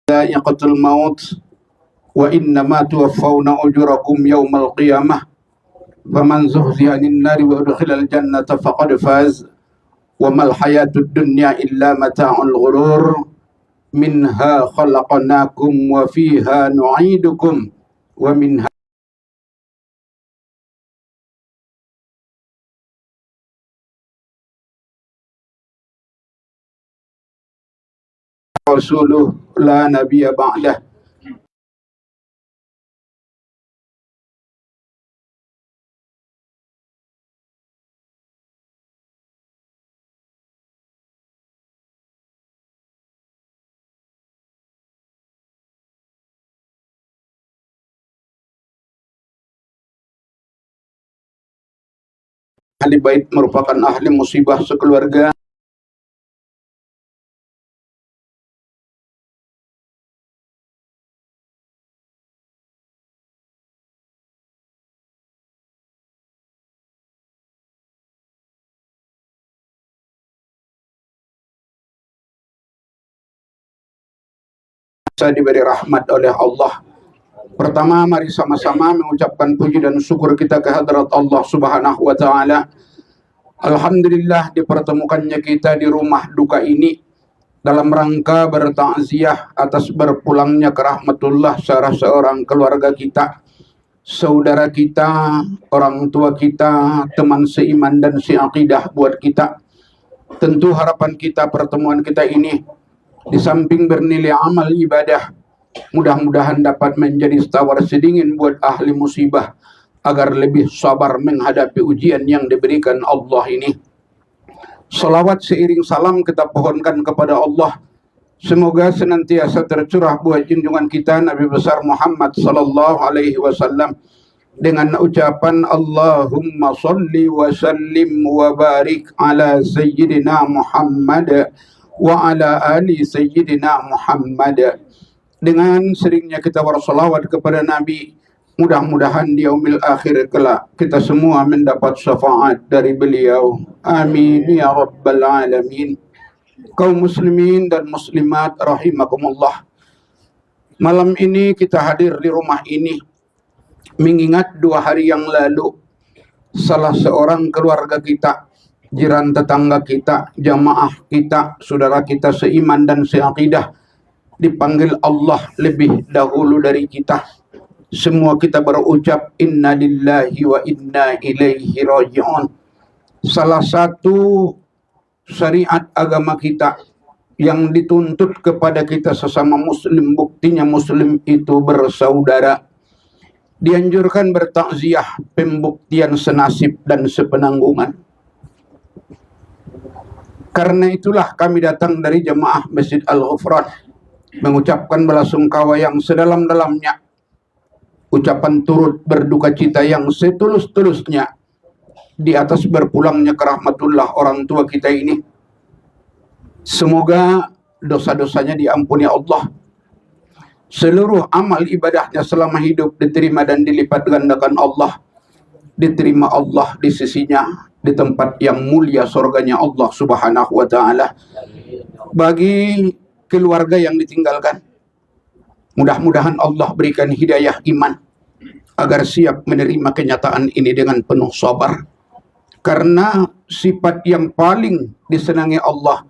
Dha'iqatul maut wa innama tuwaffawna ujurakum yawmal qiyamah faman zuhziha 'anil nari wa udkhilal jannata faqad faz wa mal hayatud dunya illa mata'ul ghurur minha khalaqnakum wa fiha nu'idukum wa minha rasuluh la nabiyya ba'dah. Ahli bait merupakan ahli musibah sekeluarga. Saya diberi rahmat oleh Allah. Pertama, mari sama-sama mengucapkan puji dan syukur kita ke hadrat Allah Subhanahu wa Ta'ala. Alhamdulillah dipertemukannya kita di rumah duka ini dalam rangka bertakziah atas berpulangnya ke rahmatullah salah seorang keluarga kita, saudara kita, orang tua kita, teman seiman dan seaqidah buat kita. Tentu harapan kita pertemuan kita ini di samping bernilai amal ibadah, mudah-mudahan dapat menjadi tawar sedingin buat ahli musibah agar lebih sabar menghadapi ujian yang diberikan Allah ini. Salawat seiring salam kita pohonkan kepada Allah. Semoga senantiasa tercurah buat junjungan kita Nabi besar Muhammad sallallahu alaihi wasallam dengan ucapan Allahumma salli wa sallim wa barik ala sayyidina Muhammad wa ala ali sayyidina Muhammad. Dengan seringnya kita bersalawat kepada Nabi, mudah-mudahan di yaumil akhir kelak kita semua mendapat syafaat dari beliau. Amin ya rabbal alamin. Kaum muslimin dan muslimat rahimakumullah. Malam ini kita hadir di rumah ini mengingat 2 hari yang lalu salah seorang keluarga kita, jiran tetangga kita, jamaah kita, saudara kita seiman dan seaqidah dipanggil Allah lebih dahulu dari kita. Semua kita berucap inna lillahi wa inna ilaihi raji'un. Salah satu syariat agama kita yang dituntut kepada kita sesama muslim, buktinya muslim itu bersaudara. Dianjurkan bertakziah, pembuktian senasib dan sepenanggungan. Karena itulah kami datang dari jemaah Masjid Al-Ghufran mengucapkan belasungkawa yang sedalam-dalamnya, ucapan turut berduka cita yang setulus-tulusnya di atas berpulangnya ke rahmatullah orang tua kita ini. Semoga dosa-dosanya diampuni Allah. Seluruh amal ibadahnya selama hidup diterima dan dilipat gandakan Allah. Diterima Allah di sisinya di tempat yang mulia surganya Allah Subhanahu wa Ta'ala. Bagi keluarga yang ditinggalkan, mudah-mudahan Allah berikan hidayah iman agar siap menerima kenyataan ini dengan penuh sabar. Karena sifat yang paling disenangi Allah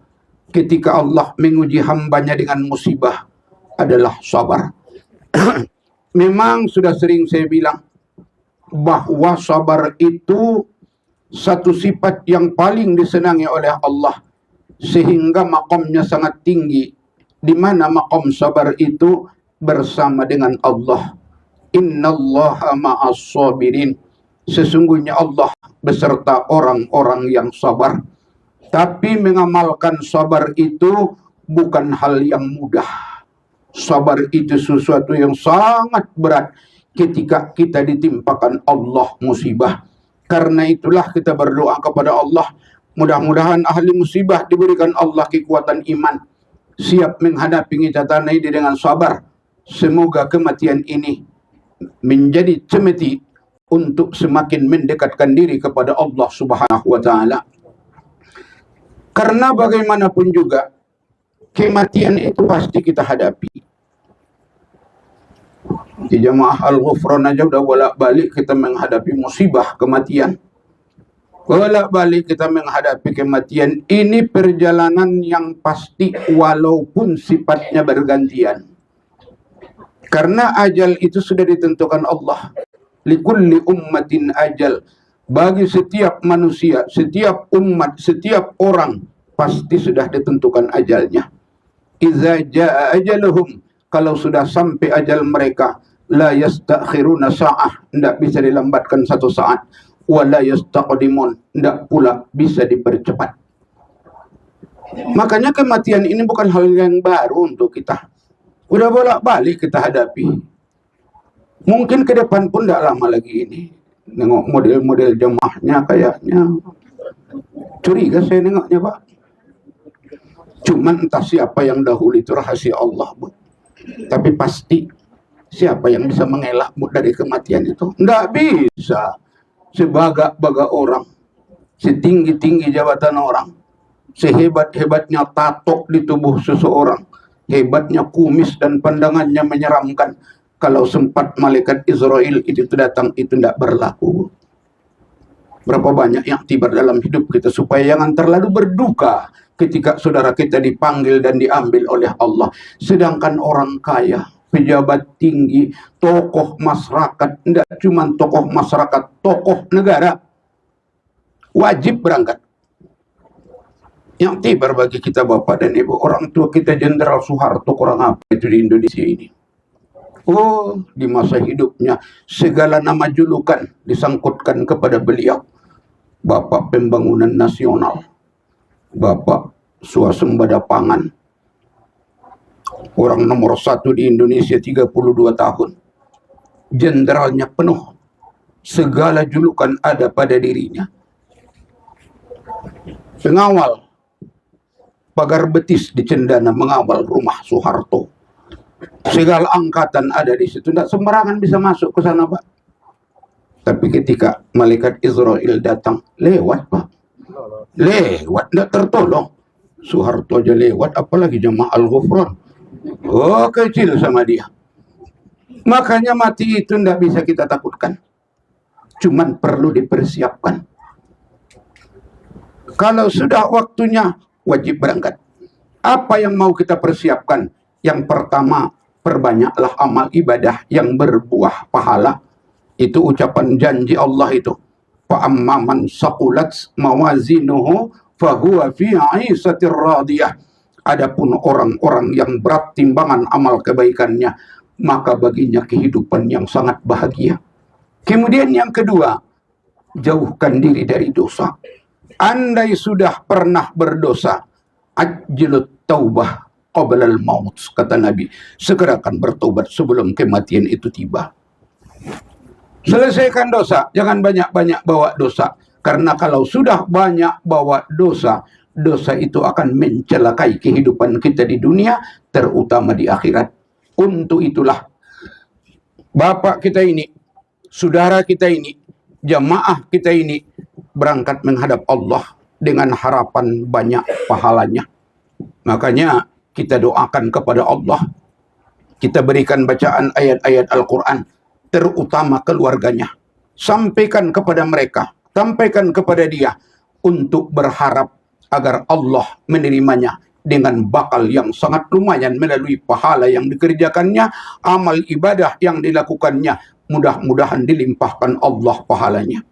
ketika Allah menguji hambanya dengan musibah adalah sabar. Memang sudah sering saya bilang bahwa sabar itu satu sifat yang paling disenangi oleh Allah, sehingga makamnya sangat tinggi, di mana makam sabar itu bersama dengan Allah. Innallaha ma'as sabirin. Sesungguhnya Allah beserta orang-orang yang sabar. Tapi mengamalkan sabar itu bukan hal yang mudah. Sabar itu sesuatu yang sangat berat ketika kita ditimpakan Allah musibah. Karena itulah kita berdoa kepada Allah, mudah-mudahan ahli musibah diberikan Allah kekuatan iman, siap menghadapi kenyataan ini dengan sabar. Semoga kematian ini menjadi cemeti untuk semakin mendekatkan diri kepada Allah Subhanahu wa Ta'ala. Karena bagaimanapun juga kematian itu pasti kita hadapi. Di jamaah Al-Ghufran aja udah bolak-balik kita menghadapi musibah kematian. Bolak-balik kita menghadapi kematian. Ini perjalanan yang pasti walaupun sifatnya bergantian. Karena ajal itu sudah ditentukan Allah. Likulli ummatin ajal. Bagi setiap manusia, setiap umat, setiap orang pasti sudah ditentukan ajalnya. Iza jaa ajaluhum, kalau sudah sampai ajal mereka, la yastakhiruna sa'ah, tidak bisa dilambatkan satu saat. Wa la yastaqdimun, tidak pula bisa dipercepat. Makanya kematian ini bukan hal yang baru untuk kita. Udah bolak-balik kita hadapi. Mungkin ke depan pun tidak lama lagi ini. Nengok model-model jemaahnya kayaknya curiga saya nengoknya, Pak. Cuman entah siapa yang dahulu itu rahasia Allah, Bu. Tapi pasti siapa yang bisa mengelak, Bu, dari kematian itu? Tidak bisa. Sebaga-baga orang, setinggi-tinggi jabatan orang, sehebat-hebatnya tato di tubuh seseorang, hebatnya kumis dan pandangannya menyeramkan, kalau sempat malaikat Israel itu datang, itu tidak berlaku. Berapa banyak yang tiba dalam hidup kita supaya jangan terlalu berduka ketika saudara kita dipanggil dan diambil oleh Allah. Sedangkan orang kaya, pejabat tinggi, tokoh masyarakat, tidak cuma tokoh masyarakat, tokoh negara, wajib berangkat. Yang tiba bagi kita Bapak dan Ibu, orang tua kita Jenderal Soeharto kurang apa itu di Indonesia ini? Oh, di masa hidupnya segala nama julukan disangkutkan kepada beliau. Bapak Pembangunan Nasional, Bapak Swasembada Pangan, orang nomor 1 di Indonesia 32 tahun. Jenderalnya penuh, segala julukan ada pada dirinya. Pengawal pagar betis di Cendana mengawal rumah Soeharto. Segala angkatan ada di situ, tidak sembarangan bisa masuk ke sana, Pak. Tapi ketika malaikat Israel datang, lewat, Pak. Lewat, tidak tertolong. Soeharto aja lewat, apalagi jemaah Al-Ghufran. Oh, kecil sama dia. Makanya mati itu tidak bisa kita takutkan. Cuman perlu dipersiapkan. Kalau sudah waktunya, wajib berangkat. Apa yang mau kita persiapkan? Yang pertama, perbanyaklah amal ibadah yang berbuah pahala. Itu ucapan janji Allah itu. Fa'amma man saqulat mawazinuhu fahuwa fi 'ishatir radiyah. Adapun orang-orang yang berat timbangan amal kebaikannya, maka baginya kehidupan yang sangat bahagia. Kemudian yang kedua, jauhkan diri dari dosa. Andai sudah pernah berdosa, ajlut taubah qablal maut, kata Nabi, segerakan bertobat sebelum kematian itu tiba. Selesaikan dosa, jangan banyak-banyak bawa dosa. Karena kalau sudah banyak bawa dosa, dosa itu akan mencelakai kehidupan kita di dunia, terutama di akhirat. Untuk itulah, bapak kita ini, saudara kita ini, jamaah kita ini, berangkat menghadap Allah dengan harapan banyak pahalanya. Makanya kita doakan kepada Allah, kita berikan bacaan ayat-ayat Al-Quran, terutama keluarganya. Sampaikan kepada mereka, sampaikan kepada dia, untuk berharap agar Allah menerimanya dengan bakal yang sangat lumayan melalui pahala yang dikerjakannya, amal ibadah yang dilakukannya. Mudah-mudahan dilimpahkan Allah pahalanya.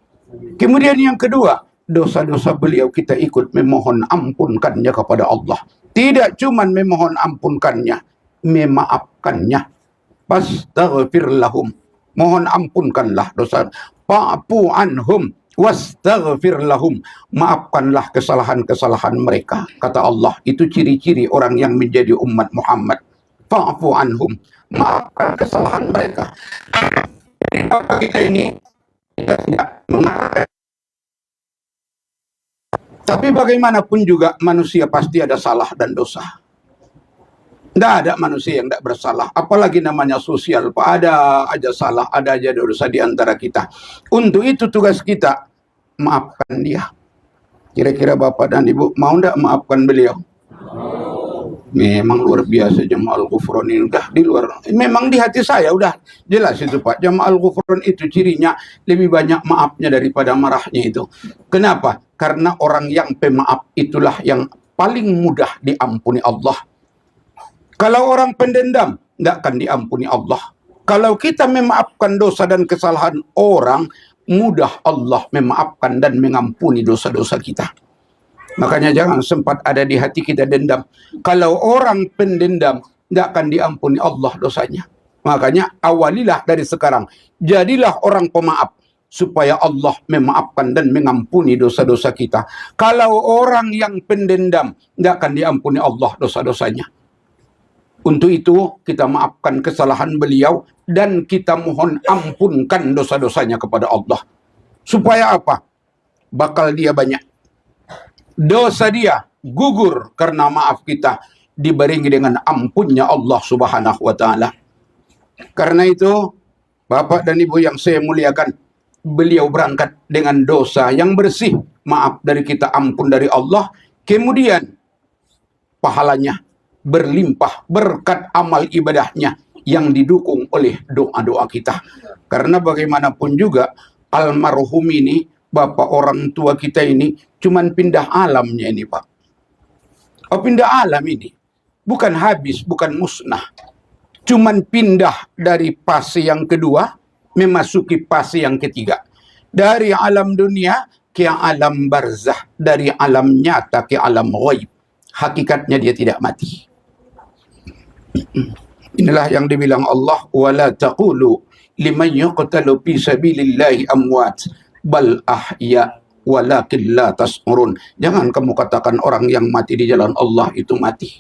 Kemudian yang kedua, dosa-dosa beliau kita ikut memohon ampunkannya kepada Allah. Tidak cuma memohon ampunkannya, memaafkannya. Fastaghfir lahum, mohon ampunkanlah dosa. Fa'fu anhum wastaghfir lahum, maafkanlah kesalahan-kesalahan mereka. Kata Allah, itu ciri-ciri orang yang menjadi umat Muhammad. Fa'fu anhum, maafkan kesalahan mereka. Apa kita ini tidak mengharapkan. Tapi bagaimanapun juga manusia pasti ada salah dan dosa. Tidak ada manusia yang tidak bersalah. Apalagi namanya sosial, Pak. Ada aja salah, ada aja dosa di antara kita. Untuk itu tugas kita, maafkan dia. Kira-kira Bapak dan Ibu mau tidak maafkan beliau? Memang luar biasa Jama'al Ghufran ini, udah di luar. Memang di hati saya udah jelas itu Pak. Jama'al Ghufran itu cirinya lebih banyak maafnya daripada marahnya itu. Kenapa? Karena orang yang pemaaf itulah yang paling mudah diampuni Allah. Kalau orang pendendam, tidak akan diampuni Allah. Kalau kita memaafkan dosa dan kesalahan orang, mudah Allah memaafkan dan mengampuni dosa-dosa kita. Makanya jangan sempat ada di hati kita dendam. Kalau orang pendendam, tidak akan diampuni Allah dosanya. Makanya awalilah dari sekarang. Jadilah orang pemaaf, supaya Allah memaafkan dan mengampuni dosa-dosa kita. Kalau orang yang pendendam, tidak akan diampuni Allah dosa-dosanya. Untuk itu kita maafkan kesalahan beliau dan kita mohon ampunkan dosa-dosanya kepada Allah. Supaya apa? Bakal dia banyak. Dosa dia gugur karena maaf kita dibarengi dengan ampunnya Allah Subhanahu wa taala. Karena itu, Bapak dan Ibu yang saya muliakan, beliau berangkat dengan dosa yang bersih, maaf dari kita, ampun dari Allah, kemudian pahalanya berlimpah berkat amal ibadahnya yang didukung oleh doa-doa kita. Karena bagaimanapun juga almarhum ini, bapak orang tua kita ini, cuman pindah alamnya ini Pak. Oh, pindah alam ini. Bukan habis, bukan musnah. Cuman pindah dari fase yang kedua, memasuki fase yang ketiga. Dari alam dunia ke alam barzah. Dari alam nyata ke alam ghaib. Hakikatnya dia tidak mati. Inilah yang dibilang Allah, wala taqulu liman yuqtalu fi sabilillahi amwat bal ahya walakin la tas'urun. Jangan kamu katakan orang yang mati di jalan Allah itu mati.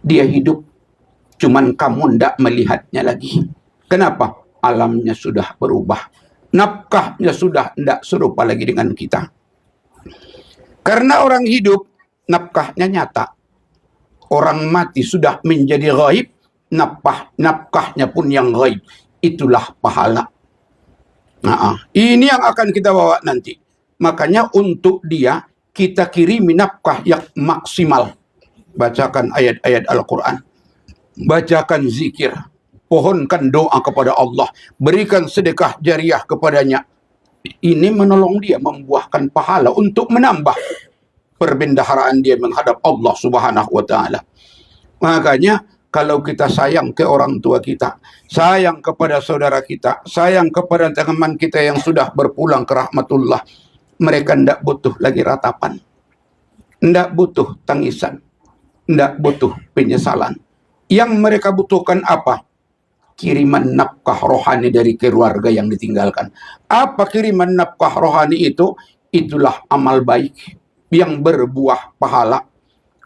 Dia hidup, cuman kamu ndak melihatnya lagi. Kenapa? Alamnya sudah berubah. Nafkahnya sudah ndak serupa lagi dengan kita. Karena orang hidup, nafkahnya nyata. Orang mati sudah menjadi ghaib, nafkahnya pun yang ghaib. Itulah pahala. Nah, ini yang akan kita bawa nanti. Makanya untuk dia, kita kirimi nafkah yang maksimal. Bacakan ayat-ayat Al-Quran. Bacakan zikir. Pohonkan doa kepada Allah. Berikan sedekah jariah kepadanya. Ini menolong dia membuahkan pahala untuk menambah perbendaharaan dia menghadap Allah Subhanahu wa taala. Makanya kalau kita sayang ke orang tua kita, sayang kepada saudara kita, sayang kepada teman kita yang sudah berpulang ke rahmatullah, mereka tidak butuh lagi ratapan, tidak butuh tangisan, tidak butuh penyesalan. Yang mereka butuhkan apa? Kiriman nafkah rohani dari keluarga yang ditinggalkan. Apa kiriman nafkah rohani itu? Itulah amal baik yang berbuah pahala.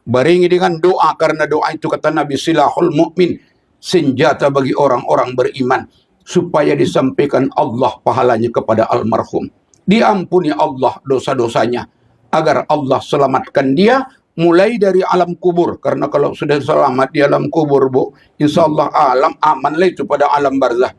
Barengi dengan doa, karena doa itu kata Nabi silahul mukmin, senjata bagi orang-orang beriman, supaya disampaikan Allah pahalanya kepada almarhum. Diampuni Allah dosa-dosanya, agar Allah selamatkan dia mulai dari alam kubur. Karena kalau sudah selamat di alam kubur, Bu, insya Allah aman lah itu pada alam barzah.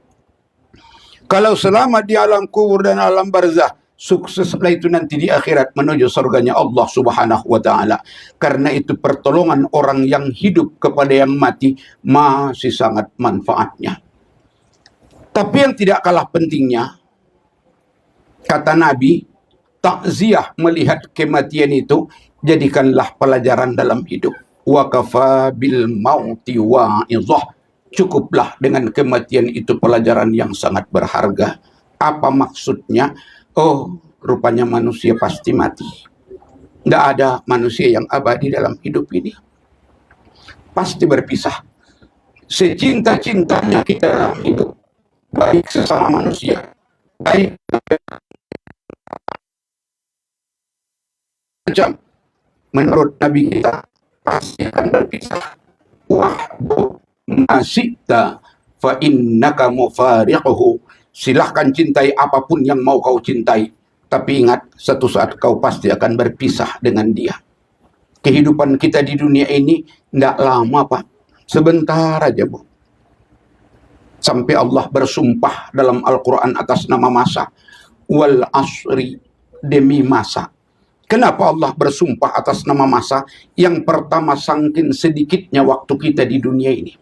Kalau selamat di alam kubur dan alam barzah, sukseslah itu nanti di akhirat menuju surganya Allah Subhanahu wa taala. Karena itu pertolongan orang yang hidup kepada yang mati masih sangat manfaatnya. Tapi yang tidak kalah pentingnya, kata Nabi, takziah melihat kematian itu jadikanlah pelajaran dalam hidup. Wa kafa bil mauti wa'izah. Cukuplah dengan kematian itu pelajaran yang sangat berharga. Apa maksudnya? Oh, rupanya manusia pasti mati. Tidak ada manusia yang abadi dalam hidup ini. Pasti berpisah. Secinta-cintanya kita dalam hidup, baik sesama manusia, baik macam, menurut Nabi kita pasti akan berpisah. Wahbu masita fa innaka mufariquhu. Silahkan cintai apapun yang mau kau cintai. Tapi ingat, satu saat kau pasti akan berpisah dengan dia. Kehidupan kita di dunia ini tidak lama, Pak. Sebentar aja, Bu. Sampai Allah bersumpah dalam Al-Quran atas nama masa. Wal asri, demi masa. Kenapa Allah bersumpah atas nama masa? Yang pertama, saking sedikitnya waktu kita di dunia ini.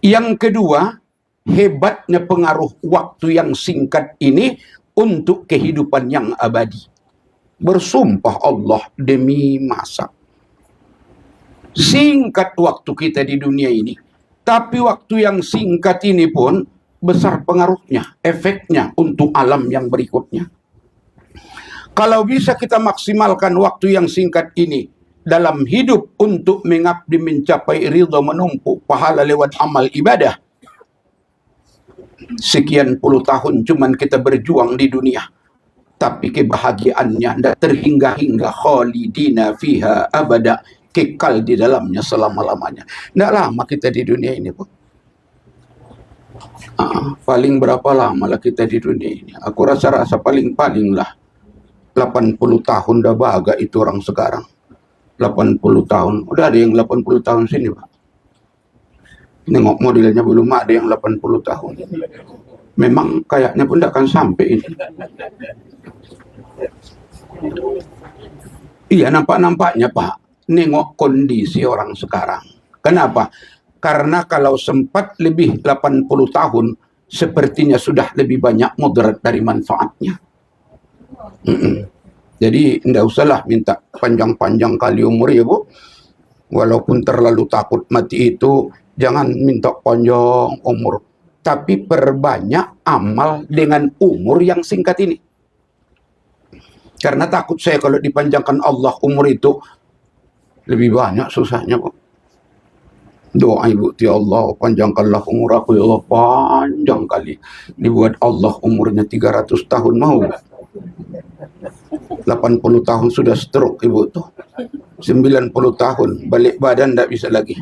Yang kedua, hebatnya pengaruh waktu yang singkat ini untuk kehidupan yang abadi. Bersumpah Allah demi masa. Singkat waktu kita di dunia ini. Tapi waktu yang singkat ini pun besar pengaruhnya, efeknya untuk alam yang berikutnya. Kalau bisa kita maksimalkan waktu yang singkat ini dalam hidup untuk mengabdi mencapai ridha menumpuk pahala lewat amal ibadah. Sekian puluh tahun cuman kita berjuang di dunia. Tapi kebahagiaannya tidak terhingga-hingga, khalidina fiha abada, kekal di dalamnya selama-lamanya. Tidak lama kita di dunia ini, Bu. Paling berapa lama lah kita di dunia ini? Aku rasa-rasa paling-paling lah 80 tahun dah baga itu orang sekarang. 80 tahun. Udah ada yang 80 tahun sini, Pak. Nengok modelnya belum ada yang 80 tahun. Memang kayaknya pun tidak akan sampai ini. Iya, nampak-nampaknya, Pak. Nengok kondisi orang sekarang. Kenapa? Karena kalau sempat lebih 80 tahun, sepertinya sudah lebih banyak mudarat dari manfaatnya. Jadi tidak usahlah minta panjang-panjang kali umur ya, Bu. Walaupun terlalu takut mati itu, jangan minta panjang umur. Tapi perbanyak amal dengan umur yang singkat ini. Karena takut saya kalau dipanjangkan Allah umur itu, lebih banyak susahnya, Bu. Doa Ibu, ya Allah, panjangkanlah umur aku, ya Allah, panjang kali. Dibuat Allah umurnya 300 tahun, mau. 80 tahun sudah stroke Ibu tuh. 90 tahun, balik badan tidak bisa lagi.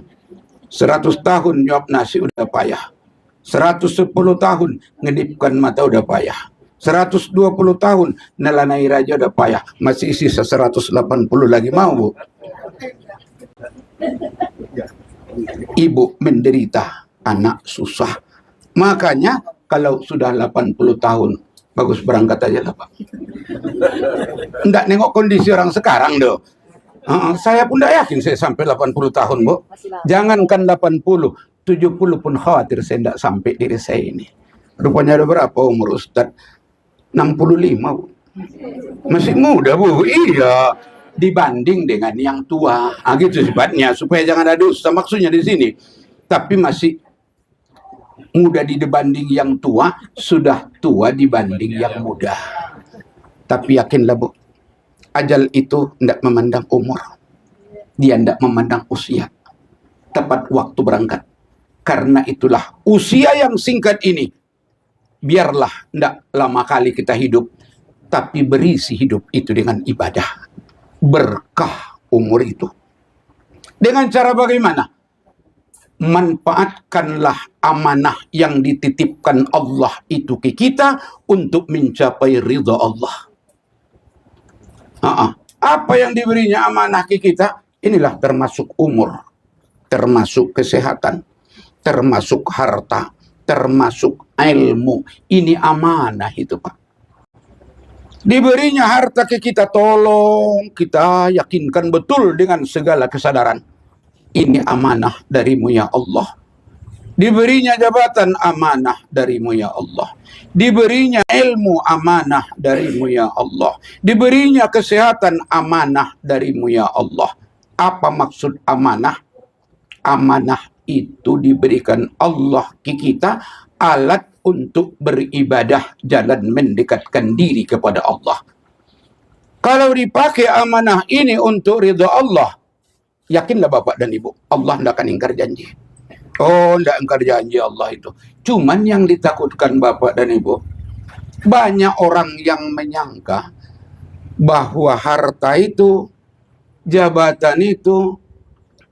100 tahun nyuap nasi udah payah. 110 tahun ngedipkan mata udah payah. 120 tahun nelanai raja udah payah. Masih sisa 180 lagi, mau, Bu. Ibu menderita, anak susah. Makanya kalau sudah 80 tahun, bagus berangkat aja lah, Pak. Enggak nengok kondisi orang sekarang, doh. Saya pun tidak yakin saya sampai 80 tahun, Bu. Jangankan 80, 70 pun khawatir saya tidak sampai diri saya ini. Rupanya ada berapa umur Ustaz? 65, Bu. Masih muda, Bu. Iya. Dibanding dengan yang tua. Gitu sifatnya, supaya jangan ada dusta maksudnya di sini. Tapi masih muda dibanding yang tua, sudah tua dibanding yang muda. Tapi yakinlah, Bu, ajal itu tidak memandang umur. Dia tidak memandang usia. Tepat waktu berangkat. Karena itulah usia yang singkat ini, biarlah tidak lama kali kita hidup, tapi berisi hidup itu dengan ibadah. Berkah umur itu. Dengan cara bagaimana? Manfaatkanlah amanah yang dititipkan Allah itu ke kita untuk mencapai ridha Allah. Apa yang diberinya amanah ke kita? Inilah termasuk umur, termasuk kesehatan, termasuk harta, termasuk ilmu. Ini amanah itu, Pak. Diberinya harta ke kita, tolong kita yakinkan betul dengan segala kesadaran. Ini amanah darimu ya Allah. Diberinya jabatan, amanah darimu ya Allah. Diberinya ilmu, amanah darimu ya Allah. Diberinya kesehatan, amanah darimu ya Allah. Apa maksud amanah? Amanah itu diberikan Allah ke kita, alat untuk beribadah, jalan mendekatkan diri kepada Allah. Kalau dipakai amanah ini untuk ridha Allah, yakinlah Bapak dan Ibu, Allah tidak akan ingkar janji. Oh, tidak ingkar janji Allah itu. Cuman yang ditakutkan Bapak dan Ibu, banyak orang yang menyangka bahwa harta itu, jabatan itu,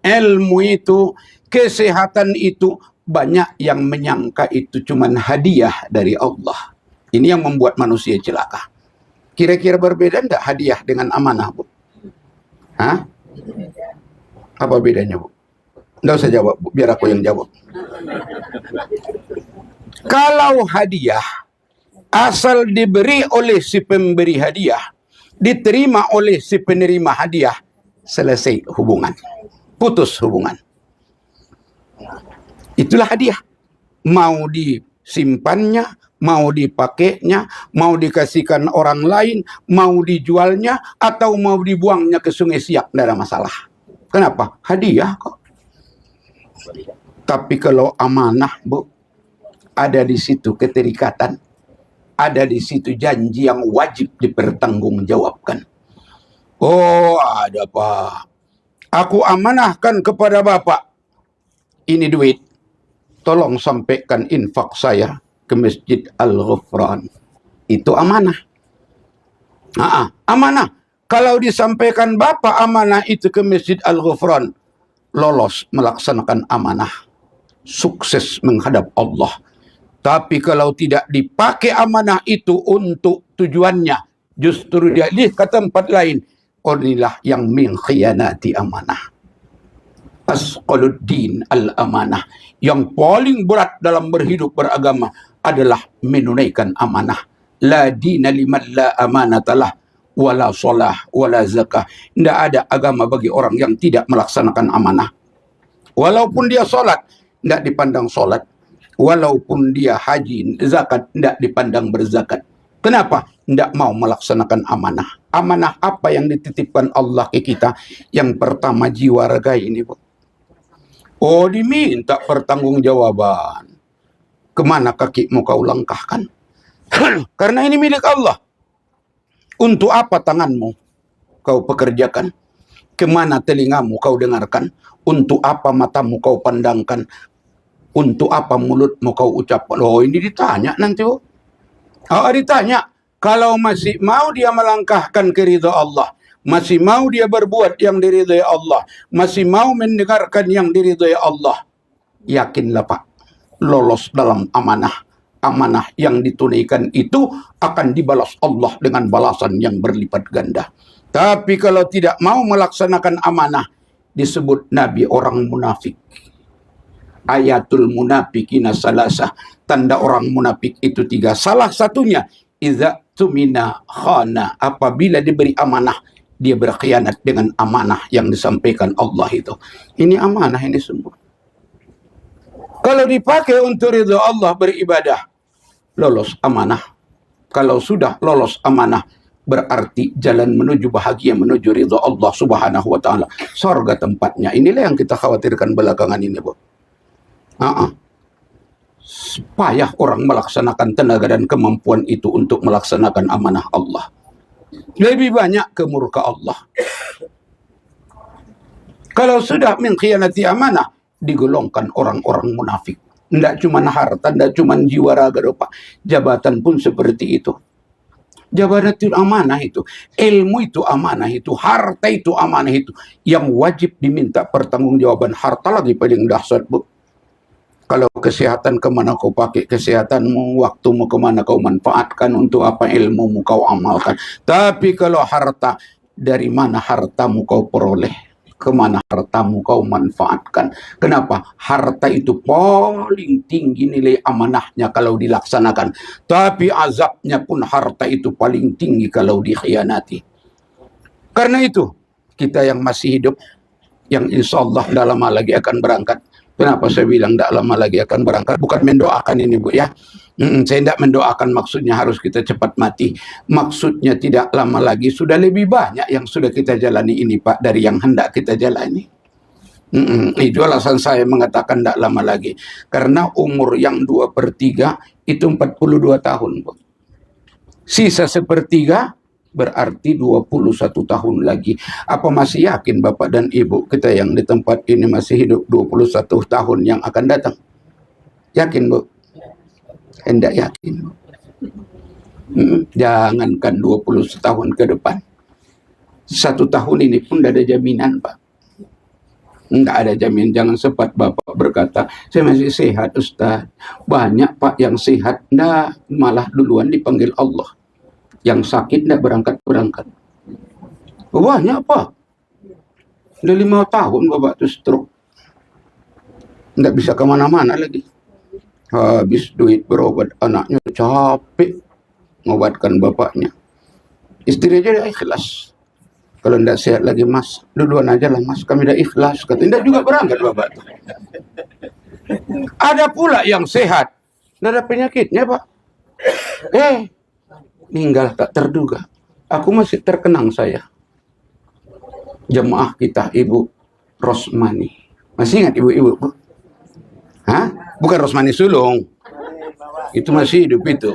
ilmu itu, kesehatan itu, banyak yang menyangka itu cuman hadiah dari Allah. Ini yang membuat manusia celaka. Kira-kira berbeda enggak hadiah dengan amanah, Bu? Hah? Apa bedanya, Bu? Enggak usah jawab, Bu. Biar aku yang jawab. Kalau hadiah asal diberi oleh si pemberi hadiah, diterima oleh si penerima hadiah, selesai hubungan, putus hubungan. Itulah hadiah. Mau disimpannya, mau dipakainya, mau dikasihkan orang lain, mau dijualnya, atau mau dibuangnya ke Sungai Siak, tidak ada masalah. Kenapa? Hadiah kok. Tapi kalau amanah, Bu, ada di situ keterikatan, ada di situ janji yang wajib dipertanggungjawabkan. Oh, ada Pak. Aku amanahkan kepada Bapak, ini duit, tolong sampaikan infak saya ke Masjid Al-Ghufran. Itu amanah. Amanah. Kalau disampaikan Bapak amanah itu ke Masjid Al-Ghufran, lolos melaksanakan amanah, sukses menghadap Allah. Tapi kalau tidak dipakai amanah itu untuk tujuannya, justru dia ke tempat lain, inilah yang mengkhianati amanah. Asqaluddin al-amanah. Yang paling berat dalam berhidup beragama adalah menunaikan amanah. La dina liman la amanatalah, wala salah, wala zakah. Tidak ada agama bagi orang yang tidak melaksanakan amanah. Walaupun dia solat, tidak dipandang solat. Walaupun dia haji, zakat, tidak dipandang berzakat. Kenapa? Tidak mau melaksanakan amanah. Amanah apa yang dititipkan Allah ke kita? Yang pertama, jiwa raga ini, Bu. Oh, diminta pertanggungjawaban. Kemana kakimu kau langkahkan? Karena ini milik Allah. Untuk apa tanganmu kau pekerjakan? Kemana telingamu kau dengarkan? Untuk apa matamu kau pandangkan? Untuk apa mulutmu kau ucapkan? Oh, ini ditanya nanti, Bu. Ditanya. Kalau masih mau dia melangkahkan ke ridha Allah, masih mau dia berbuat yang diridhai Allah, masih mau mendengarkan yang diridhai Allah, yakinlah Pak, lolos dalam amanah. Amanah yang ditunaikan itu akan dibalas Allah dengan balasan yang berlipat ganda. Tapi kalau tidak mau melaksanakan amanah, disebut Nabi orang munafik. Ayatul munafikina salasah. Tanda orang munafik itu 3. Salah satunya, idza tumina khana. Apabila diberi amanah, dia berkhianat dengan amanah yang disampaikan Allah itu. Ini amanah ini semua. Kalau dipakai untuk ridha Allah beribadah, lolos amanah. Kalau sudah lolos amanah, berarti jalan menuju bahagia, menuju ridha Allah subhanahu wa ta'ala. Surga tempatnya. Inilah yang kita khawatirkan belakangan ini, Bu. Payah orang melaksanakan tenaga dan kemampuan itu untuk melaksanakan amanah Allah. Lebih banyak ke murka Allah. Kalau sudah mengkhianati amanah, digolongkan orang-orang munafik. Tidak cuma harta, tidak cuma jiwa raga, Pak. Jabatan pun seperti itu. Jabatan itu amanah itu. Ilmu itu amanah itu. Harta itu amanah itu. Yang wajib diminta pertanggungjawaban. Harta lagi paling dahsyat, Bu. Kalau kesehatan, kemana kau pakai kesehatanmu, waktumu kemana kau manfaatkan, untuk apa ilmumu kau amalkan. Tapi kalau harta, dari mana hartamu kau peroleh, kemana hartamu kau manfaatkan. Kenapa? Harta itu paling tinggi nilai amanahnya kalau dilaksanakan. Tapi azabnya pun harta itu paling tinggi kalau dikhianati. Karena itu, kita yang masih hidup, yang insya Allah tidak lama lagi akan berangkat. Kenapa saya bilang tidak lama lagi akan berangkat? Bukan mendoakan ini, Bu, ya. Saya tidak mendoakan maksudnya harus kita cepat mati. Maksudnya tidak lama lagi. Sudah lebih banyak yang sudah kita jalani ini, Pak, dari yang hendak kita jalani. Itu alasan saya mengatakan tidak lama lagi. Karena umur yang 2/3 itu 42 tahun, Bu. Sisa sepertiga berarti 21 tahun lagi. Apa masih yakin Bapak dan Ibu kita yang di tempat ini masih hidup 21 tahun yang akan datang? Yakin, Bu? Hendak yakin, Bu. Jangankan 20 tahun ke depan. 1 tahun ini pun tidak ada jaminan, Pak. Tidak ada jaminan. Jangan sempat Bapak berkata, saya masih sehat, Ustaz. Banyak, Pak, yang sehat. Nah, malah duluan dipanggil Allah. Yang sakit tidak berangkat-berangkat. Banyak, Pak. Udah 5 tahun Bapak itu stroke. Tidak bisa kemana-mana lagi. Habis duit berobat anaknya, capek ngobatkan bapaknya. Istri aja udah ikhlas. Kalau tidak sehat lagi mas, duluan aja lah mas, kami udah ikhlas. Kata, tidak juga berangkat bapak. Ada pula yang sehat, tidak ada penyakitnya pak. Meninggal tak terduga. Aku masih terkenang saya. Jemaah kita Ibu Rosmani. Masih ingat ibu-ibu? Hah? Bukan Rosmani Sulung. Itu masih hidup itu.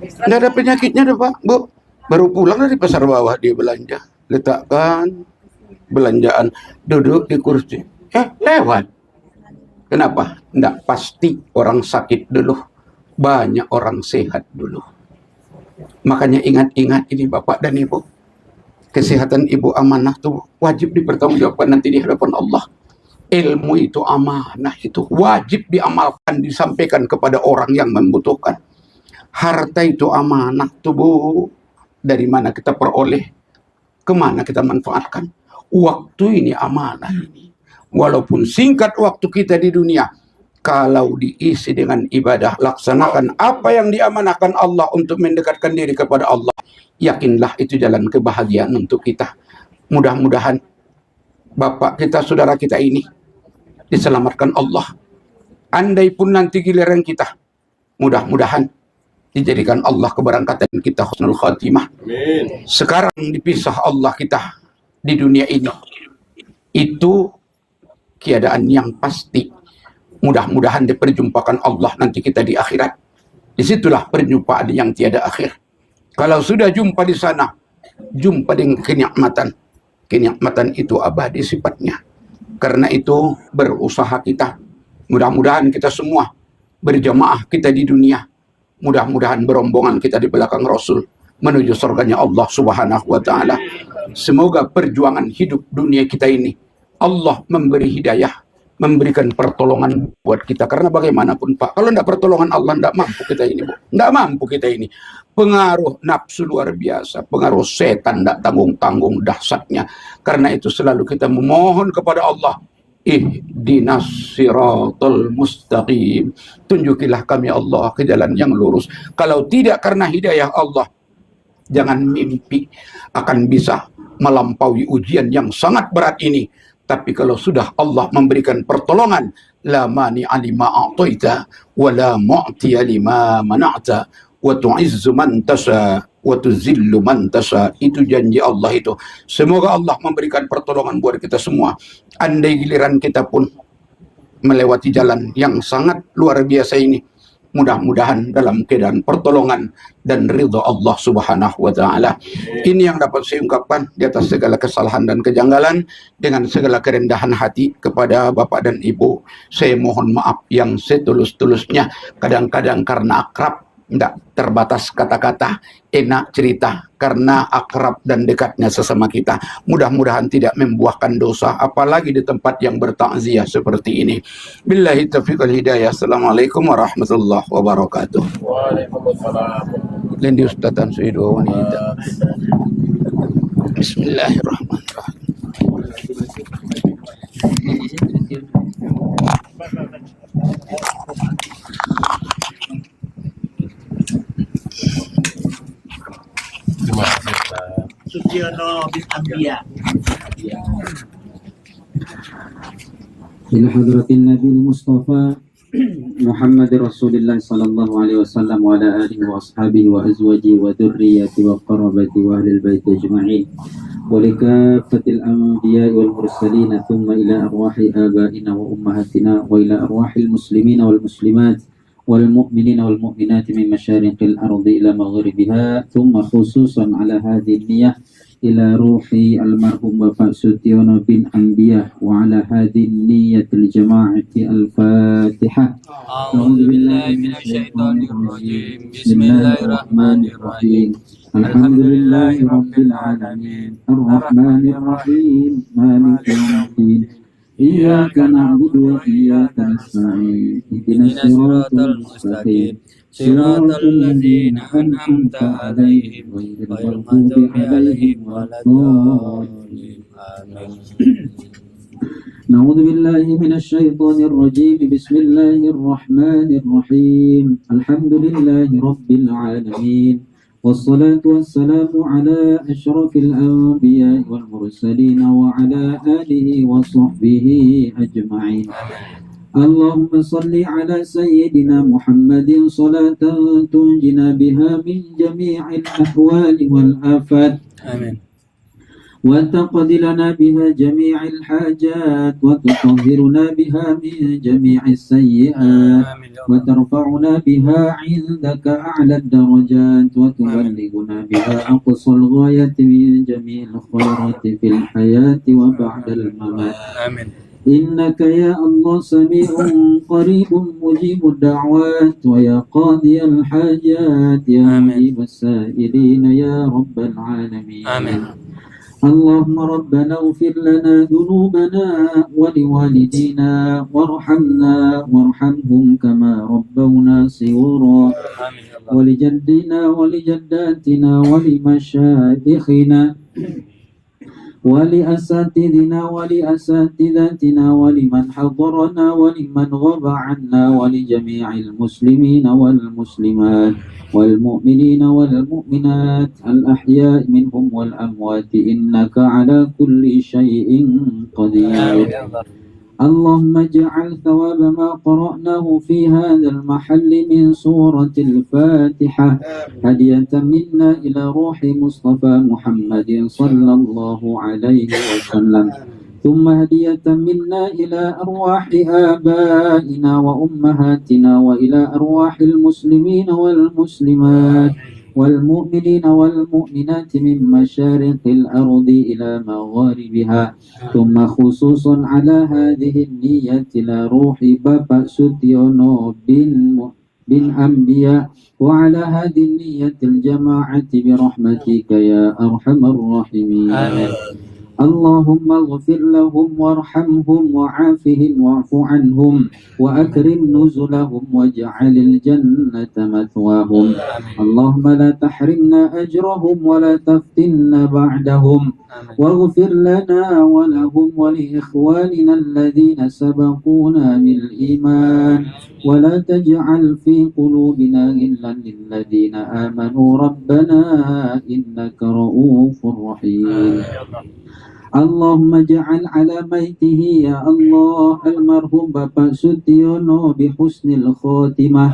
Tidak ada penyakitnya deh Pak, Bu. Baru pulang dari pasar bawah dia belanja. Letakkan belanjaan. Duduk di kursi. Lewat. Kenapa? Tidak pasti orang sakit dulu. Banyak orang sehat dulu. Makanya ingat-ingat ini Bapak dan Ibu. Kesehatan Ibu amanah tuh wajib dipertanggungjawabkan nanti di hadapan Allah. Ilmu itu amanah, itu wajib diamalkan, disampaikan kepada orang yang membutuhkan. Harta itu amanah tuh Bu. Dari mana kita peroleh, kemana kita manfaatkan. Waktu ini amanah ini. Walaupun singkat waktu kita di dunia, kalau diisi dengan ibadah, laksanakan apa yang diamanahkan Allah untuk mendekatkan diri kepada Allah. Yakinlah itu jalan kebahagiaan untuk kita. Mudah-mudahan Bapak kita, saudara kita ini diselamatkan Allah. Andai pun nanti giliran kita, mudah-mudahan dijadikan Allah keberangkatan kita husnul khatimah. Amin. Sekarang dipisah Allah kita di dunia ini. Itu keadaan yang pasti. Mudah-mudahan diperjumpakan Allah nanti kita di akhirat. Disitulah perjumpaan yang tiada akhir. Kalau sudah jumpa di sana, jumpa dengan kenikmatan. Kenikmatan itu abadi sifatnya. Karena itu berusaha kita. Mudah-mudahan kita semua berjamaah kita di dunia. Mudah-mudahan berombongan kita di belakang Rasul menuju surganya Allah Subhanahu wa taala. Semoga perjuangan hidup dunia kita ini Allah memberi hidayah, memberikan pertolongan buat kita. Karena bagaimanapun Pak, kalau tidak pertolongan Allah, tidak mampu kita ini Bu. Tidak mampu kita ini. Pengaruh nafsu luar biasa, pengaruh setan tidak tanggung-tanggung dahsyatnya. Karena itu selalu kita memohon kepada Allah, ihdinas siratal mustaqim. Tunjukilah kami Allah ke jalan yang lurus. Kalau tidak karena hidayah Allah, jangan mimpi akan bisa melampaui ujian yang sangat berat ini. Tapi kalau sudah Allah memberikan pertolongan, la mani'a lima a'taita wa la mu'tiya lima mana'ta wa tu'izzu man tasha wa tuzillu man tasha. Itu janji Allah itu. Semoga Allah memberikan pertolongan buat kita semua. Andai giliran kita pun melewati jalan yang sangat luar biasa ini, mudah-mudahan dalam keadaan pertolongan dan ridha Allah Subhanahu wa taala. Ini yang dapat saya ungkapkan di atas segala kesalahan dan kejanggalan. Dengan segala kerendahan hati kepada Bapak dan Ibu, saya mohon maaf yang setulus-tulusnya. Kadang-kadang karena akrab tidak terbatas kata-kata, enak cerita karena akrab dan dekatnya sesama kita. Mudah-mudahan tidak membuahkan dosa, apalagi di tempat yang bertakziah seperti ini. Billahi taufiq wal hidayah. Assalamualaikum warahmatullahi wabarakatuh. Waalaikumsalam. Lendi Ustadzan Suido wanita. Bismillahirrahmanirrahim. Terima kasih Pak. Sugiono bin Ambia. إلى حضرة النبي المصطفى محمد رسول الله صلى الله عليه وسلم وعلى آله وأصحابه وأزواجه وذريته وقرابته وأهل البيت أجمعين ولكافة الأنبياء والمرسلين ثم إلى أرواح آبائنا وأمهاتنا وإلى أرواح المسلمين والمسلمات والمؤمنين والمؤمنات من مشارق الأرض إلى مغربها ثم خصوصا على هذه النية إلى روح المرحوم Bapak Sugiono bin Ambia وعلى هذه النية الجماعة الفاتحة. أعوذ بالله من الشيطان الرجيم. بسم الله الرحمن الرحيم. الحمد لله رب العالمين الرحمن الرحيم مالك يوم الدين إياك نعبد وإياك نستعين اهدنا الصراط المستقيم صراط الذين أنعمت عليهم غير المغضوب عليهم ولا الضالين آمين. نعوذ بالله من الشيطان الرجيم. بسم الله الرحمن الرحيم. الحمد لله رب العالمين والصلاة والسلام على أشرف الأنبياء والمرسلين وعلى آله وصحبه أجمعين. اللهم صل على سيدنا محمد صلاة تنجنا بها من جميع الأحوال والآفات. آمين. وتقضي لنا بها جميع الحاجات وتطهرنا بها من جميع السيئات وترفعنا بها عندك أعلى الدرجات وتبلغنا بها أقصى الغاية من جميع الخيرات في الحياة وبعد الممات. آمين. إنك يا الله سميع قريب مجيب الدعوات ويا قاضي الحاجات يا مجيب السائلين يا رب العالمين. آمين. اللهم ربنا اغفر لنا ذنوبنا ولوالدينا وارحمنا وارحمهم كما ربونا صغارا ولجدنا ولجداتنا ولمشايخنا ولأساتذتنا ولمن حضرنا ولمن غاب عنا ولجميع المسلمين والمسلمات والمؤمنين والمؤمنات الأحياء منهم والأموات إنك على كل شيء قدير. اللهم اجعل ثواب ما قرأناه في هذا المحل من سورة الفاتحة هدية منا إلى روح مصطفى محمد صلى الله عليه وسلم، ثم هدية منا إلى أرواح آبائنا وأمهاتنا وإلى أرواح المسلمين والمسلمات والمؤمنين والمؤمنات من مشارق الأرض إلى مغاربها، ثم خصوصا على هذه النية لروح بابا سوتيونو بن أنبياء وعلى هذه النية الجماعة برحمتك يا أرحم الراحمين. آمين. اللهم اغفر لهم وارحمهم وعافهم واعف عنهم وأكرم نزلهم واجعل الجنة مثواهم. اللهم لا تحرمنا أجرهم ولا تفتنا بعدهم، واغفر لنا ولهم ولإخواننا الذين سبقونا بالإيمان ولا تجعل في قلوبنا غلا للذين آمنوا ربنا إنك رؤوف رحيم. اللهم اجعل على ميته يا الله المرحوم بابا سوتيونو بحسن الخاتمة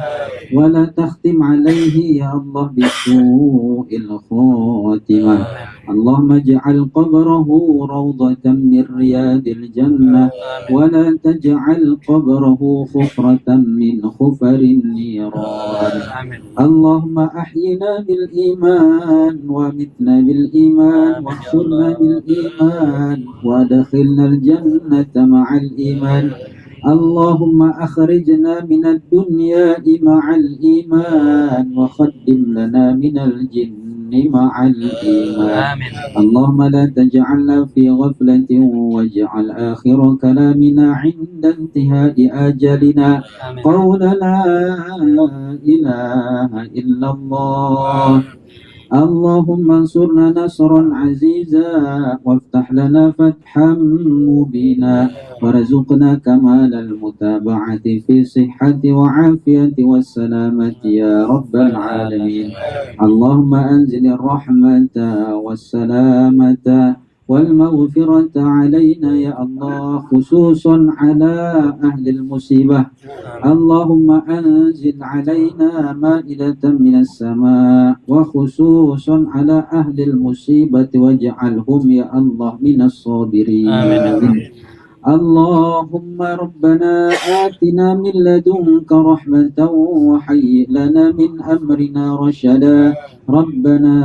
ولا تختم عليه يا الله بسوء الخاتمة. اللهم اجعل قبره روضة من رياض الجنة ولا تجعل قبره حفرة من حفر النيران. اللهم أحينا بالإيمان ومتنا بالإيمان واحشرنا بالإيمان وادخلنا الجنة مع الإيمان. اللهم أخرجنا من الدنيا مع الإيمان وخدم لنا من الجن مع الإيمان. اللهم لا تجعلنا في غفلة واجعل آخر كلامنا عند انتهاء آجلنا قول لا إله إلا الله. اللهم انصرنا نصرا عزيزا وافتح لنا فتحا مبينا وارزقنا كمال المتابعة في صحة وعافية والسلامة يا رب العالمين. اللهم أنزل الرحمة والسلامة والمغفرة علينا يا الله خصوصا على أهل المصيبة. اللهم أنزل علينا مائدة من السماء وخصوصا على أهل المصيبة واجعلهم يا الله من الصابرين. آمين. اللهم ربنا آتنا من لدنك رحمة وهيئ لنا من أمرنا رشدا. ربنا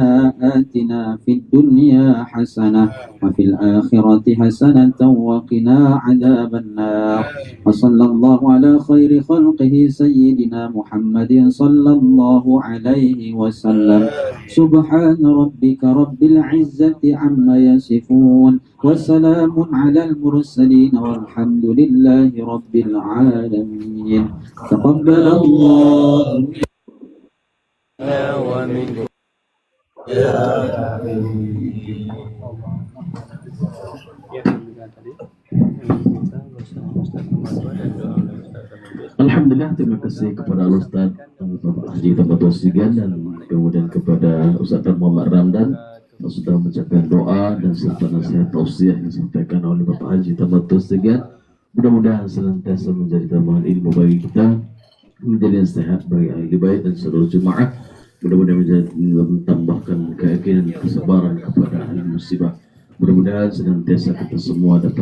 آتنا في الدنيا حسنة وفي الآخرة حسنة وقنا عذاب النار. وصلى الله على خير خلقه سيدنا محمد صلى الله عليه وسلم. سبحان ربك رب العزة عما يصفون وسلام على المرسلين والحمد لله رب العالمين. تقبل الله ومنكم. Alhamdulillah, terima kasih kepada Al Ustaz Haji Tabatul Sigan dan kemudian kepada Ustaz Muhammad Ramdan yang sudah mengucapkan doa dan serta nasihat tausiah yang disampaikan oleh Bapak Haji Tamatus Segan. Mudah-mudahan senantiasa menjadi tambahan ilmu bagi kita, menjadi sehat bagi ahli bait dan seluruh jemaah. Mudah-mudahan menambahkan keyakinan kesabaran kepada ahli musibah. Mudah-mudahan senantiasa kita semua dapat